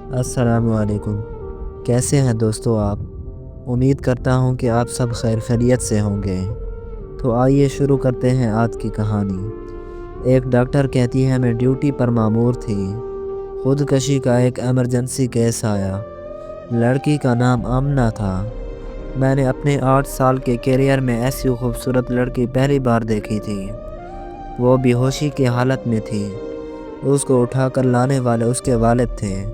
السلام علیکم۔ کیسے ہیں دوستو آپ؟ امید کرتا ہوں کہ آپ سب خیر خیریت سے ہوں گے۔ تو آئیے شروع کرتے ہیں آج کی کہانی۔ ایک ڈاکٹر کہتی ہے میں ڈیوٹی پر مامور تھی۔ خودکشی کا ایک ایمرجنسی کیس آیا۔ لڑکی کا نام آمنہ تھا۔ میں نے اپنے 8 سال کے کیریئر میں ایسی خوبصورت لڑکی پہلی بار دیکھی تھی۔ وہ بے ہوشی کی حالت میں تھی۔ اس کو اٹھا کر لانے والے اس کے والد تھے۔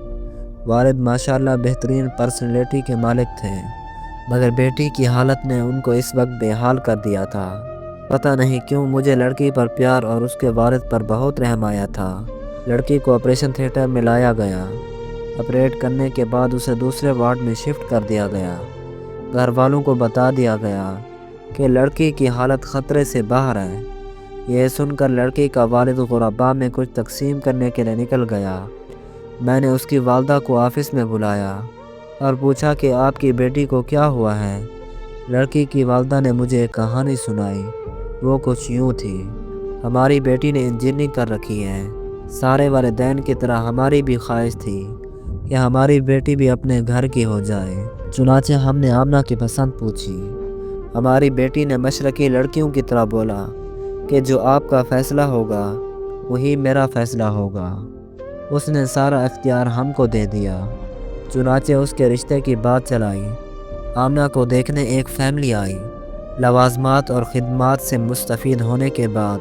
والد ماشاءاللہ بہترین پرسنالٹی کے مالک تھے، مگر بیٹی کی حالت نے ان کو اس وقت بے حال کر دیا تھا۔ پتہ نہیں کیوں مجھے لڑکی پر پیار اور اس کے والد پر بہت رحم آیا تھا۔ لڑکی کو آپریشن تھیٹر میں لایا گیا۔ آپریٹ کرنے کے بعد اسے دوسرے وارڈ میں شفٹ کر دیا گیا۔ گھر والوں کو بتا دیا گیا کہ لڑکی کی حالت خطرے سے باہر ہے۔ یہ سن کر لڑکی کا والد غرباء میں کچھ تقسیم کرنے کے لیے نکل گیا۔ میں نے اس کی والدہ کو آفس میں بلایا اور پوچھا کہ آپ کی بیٹی کو کیا ہوا ہے۔ لڑکی کی والدہ نے مجھے ایک کہانی سنائی۔ وہ کچھ یوں تھی: ہماری بیٹی نے انجینئرنگ کر رکھی ہے۔ سارے والدین کی طرح ہماری بھی خواہش تھی کہ ہماری بیٹی بھی اپنے گھر کی ہو جائے۔ چنانچہ ہم نے آمنہ کی پسند پوچھی۔ ہماری بیٹی نے مشرقی لڑکیوں کی طرح بولا کہ جو آپ کا فیصلہ ہوگا وہی میرا فیصلہ ہوگا۔ اس نے سارا اختیار ہم کو دے دیا۔ چنانچہ اس کے رشتے کی بات چلائی۔ آمنہ کو دیکھنے ایک فیملی آئی۔ لوازمات اور خدمات سے مستفید ہونے کے بعد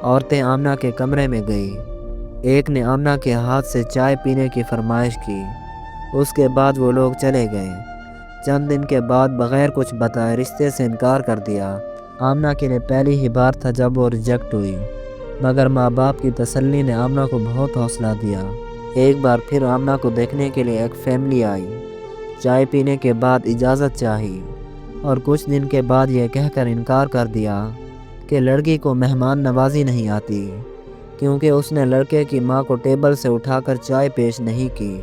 عورتیں آمنہ کے کمرے میں گئی۔ ایک نے آمنہ کے ہاتھ سے چائے پینے کی فرمائش کی۔ اس کے بعد وہ لوگ چلے گئے۔ چند دن کے بعد بغیر کچھ بتائے رشتے سے انکار کر دیا۔ آمنہ کے لیے پہلی ہی بار تھا جب وہ ریجیکٹ ہوئی، مگر ماں باپ کی تسلی نے آمنہ کو بہت حوصلہ دیا۔ ایک بار پھر آمنہ کو دیکھنے کے لیے ایک فیملی آئی۔ چائے پینے کے بعد اجازت چاہی اور کچھ دن کے بعد یہ کہہ کر انکار کر دیا کہ لڑکی کو مہمان نوازی نہیں آتی، کیونکہ اس نے لڑکے کی ماں کو ٹیبل سے اٹھا کر چائے پیش نہیں کی،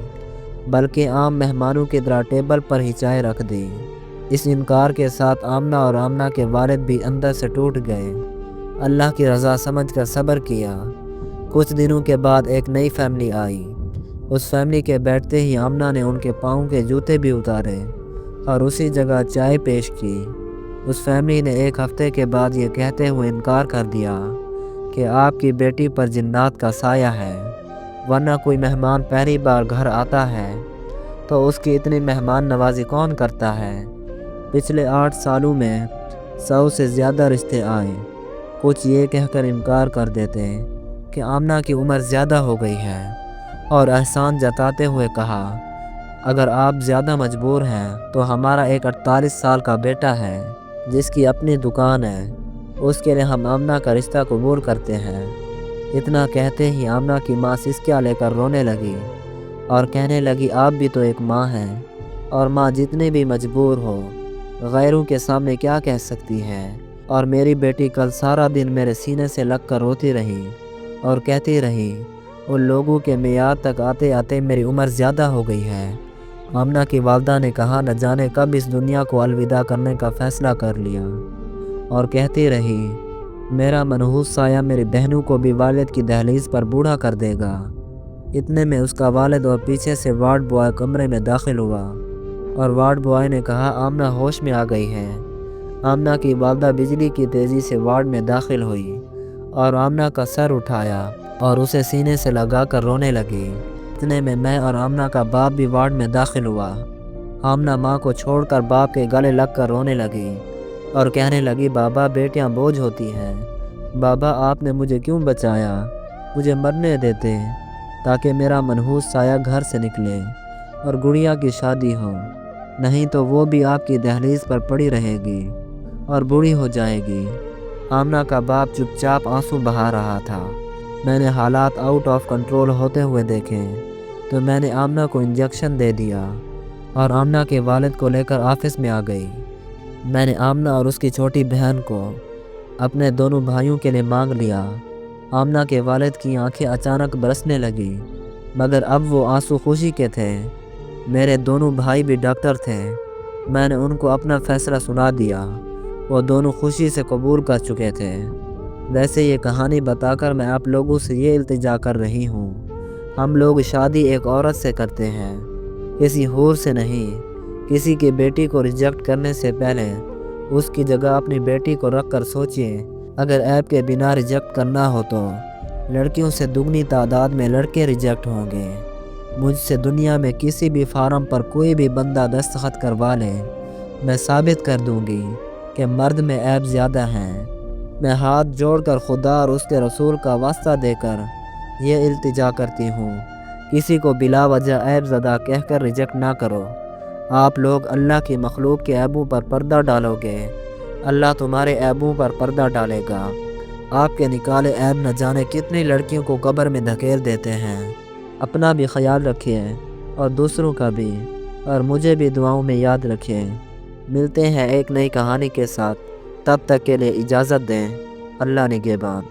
بلکہ عام مہمانوں کی طرح ٹیبل پر ہی چائے رکھ دی۔ اس انکار کے ساتھ آمنہ اور آمنہ کے والد بھی اندر سے ٹوٹ گئے۔ اللہ کی رضا سمجھ کر صبر کیا۔ کچھ دنوں کے بعد ایک نئی فیملی آئی۔ اس فیملی کے بیٹھتے ہی آمنہ نے ان کے پاؤں کے جوتے بھی اتارے اور اسی جگہ چائے پیش کی۔ اس فیملی نے ایک ہفتے کے بعد یہ کہتے ہوئے انکار کر دیا کہ آپ کی بیٹی پر جنات کا سایہ ہے، ورنہ کوئی مہمان پہلی بار گھر آتا ہے تو اس کی اتنی مہمان نوازی کون کرتا ہے۔ پچھلے 8 سالوں میں 100 سے زیادہ رشتے آئے۔ کچھ یہ کہہ کر انکار کر دیتے کہ آمنہ کی عمر زیادہ ہو گئی ہے، اور احسان جتاتے ہوئے کہا اگر آپ زیادہ مجبور ہیں تو ہمارا ایک 48 سال کا بیٹا ہے جس کی اپنی دکان ہے، اس کے لیے ہم آمنہ کا رشتہ قبول کرتے ہیں۔ اتنا کہتے ہی آمنہ کی ماں سسکیاں لے کر رونے لگی اور کہنے لگی آپ بھی تو ایک ماں ہیں، اور ماں جتنی بھی مجبور ہو غیروں کے سامنے کیا کہہ سکتی ہے۔ اور میری بیٹی کل سارا دن میرے سینے سے لگ کر روتی رہی اور کہتی رہی ان لوگوں کے معیار تک آتے آتے میری عمر زیادہ ہو گئی ہے۔ آمنہ کی والدہ نے کہا نہ جانے کب اس دنیا کو الوداع کرنے کا فیصلہ کر لیا، اور کہتی رہی میرا منحوس سایہ میری بہنوں کو بھی والد کی دہلیز پر بوڑھا کر دے گا۔ اتنے میں اس کا والد اور پیچھے سے وارڈ بوائے کمرے میں داخل ہوا، اور وارڈ بوائے نے کہا آمنہ ہوش میں آ گئی ہے۔ آمنہ کی والدہ بجلی کی تیزی سے وارڈ میں داخل ہوئی اور آمنہ کا سر اٹھایا اور اسے سینے سے لگا کر رونے لگی۔ اتنے میں اور آمنہ کا باپ بھی وارڈ میں داخل ہوا۔ آمنہ ماں کو چھوڑ کر باپ کے گلے لگ کر رونے لگی اور کہنے لگی بابا بیٹیاں بوجھ ہوتی ہیں، بابا آپ نے مجھے کیوں بچایا، مجھے مرنے دیتے تاکہ میرا منحوس سایہ گھر سے نکلے اور گڑیا کی شادی ہو، نہیں تو وہ بھی آپ کی دہلیز پر پڑی رہے گی اور بوڑھی ہو جائے گی۔ آمنہ کا باپ چپ چاپ آنسو بہا رہا تھا۔ میں نے حالات آؤٹ آف کنٹرول ہوتے ہوئے دیکھے تو میں نے آمنہ کو انجیکشن دے دیا اور آمنہ کے والد کو لے کر آفس میں آ گئی۔ میں نے آمنہ اور اس کی چھوٹی بہن کو اپنے دونوں بھائیوں کے لیے مانگ لیا۔ آمنہ کے والد کی آنکھیں اچانک برسنے لگی، مگر اب وہ آنسو خوشی کے تھے۔ میرے دونوں بھائی بھی ڈاکٹر تھے۔ میں نے ان کو اپنا فیصلہ سنا دیا۔ وہ دونوں خوشی سے قبول کر چکے تھے۔ تھے۔ 'سے یہ کہانی بتا کر میں آپ لوگوں سے یہ التجا کر رہی ہوں ہم لوگ شادی ایک عورت سے کرتے ہیں، کسی حور سے نہیں۔ کسی کی بیٹی کو ریجیکٹ کرنے سے پہلے اس کی جگہ اپنی بیٹی کو رکھ کر سوچئے، اگر ایپ کے بنا ریجیکٹ کرنا ہو تو لڑکیوں سے دگنی تعداد میں لڑکے ریجیکٹ ہوں گے۔ مجھ سے دنیا میں کسی بھی فارم پر کوئی بھی بندہ دستخط کروا لے، میں ثابت کر دوں گی کہ مرد میں عیب زیادہ ہیں۔ میں ہاتھ جوڑ کر خدا اور اس کے رسول کا واسطہ دے کر یہ التجا کرتی ہوں، کسی کو بلا وجہ عیب زدہ کہہ کر ریجیکٹ نہ کرو۔ آپ لوگ اللہ کی مخلوق کے عیبوں پر پردہ ڈالو گے، اللہ تمہارے عیبوں پر پردہ ڈالے گا۔ آپ کے نکالے عیب نہ جانے کتنی لڑکیوں کو قبر میں دھکیل دیتے ہیں۔ اپنا بھی خیال رکھیے اور دوسروں کا بھی، اور مجھے بھی دعاؤں میں یاد رکھیے۔ ملتے ہیں ایک نئی کہانی کے ساتھ، تب تک کے لیے اجازت دیں۔ اللہ نگہبان۔